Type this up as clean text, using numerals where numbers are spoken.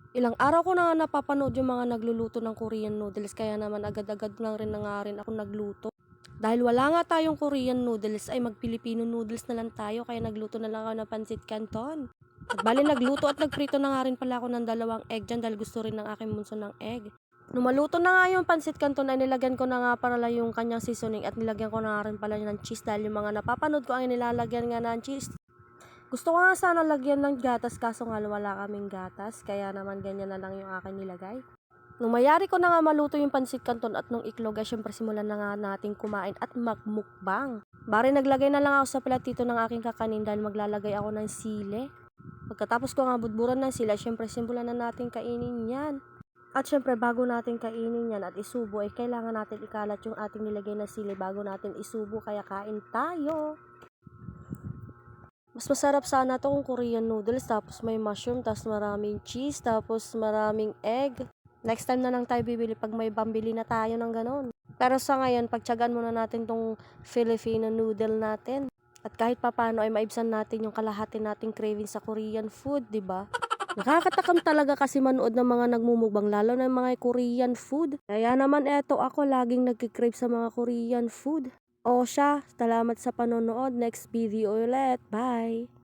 Ilang araw ko na nga napapanood yung mga nagluluto ng Korean noodles, kaya naman agad-agad lang rin na nga rin ako nagluto. Dahil wala nga tayong Korean noodles ay mag-Filipino noodles na lang tayo, kaya nagluto na lang ako ng pancit canton. At bali nagluto at nagprito na nga rin pala ako ng 2 egg dyan dahil gusto rin ng aking bunso ng egg. Nung maluto na nga yung pancit canton ay nilagyan ko na nga pala yung kanyang seasoning at nilagyan ko na nga rin pala ng cheese dahil yung mga napapanood ko ay nilalagyan nga ng cheese. Gusto ko nga sana lagyan ng gatas kaso nga wala kaming gatas, kaya naman ganyan na lang yung akin nilagay. Nung mayari ko na nga maluto yung pancit canton at nung iklog ay syempre simulan na nga nating kumain at magmukbang. Bari naglagay na lang ako sa platito ng aking kakanin dahil maglalagay ako ng sile. Pagkatapos ko nga budburan ng sila, syempre simulan na natin kainin yan. At syempre bago natin kainin yan at isubo ay kailangan natin ikalat yung ating nilagay na sili bago natin isubo, kaya kain tayo! Mas masarap sana to kung Korean noodles, tapos may mushroom, tapos maraming cheese, tapos maraming egg. Next time na lang tayo bibili pag may pambili na tayo ng ganon. Pero sa ngayon, pagtyagaan muna natin tong Filipino noodle natin. At kahit papano ay maibsan natin yung kalahati nating craving sa Korean food, di ba? Nakakatakam talaga kasi manood ng mga nagmumukbang, lalo na mga Korean food. Kaya naman eto ako laging nagkikrave sa mga Korean food. O siya, salamat sa panonood. Next video ulit. Bye!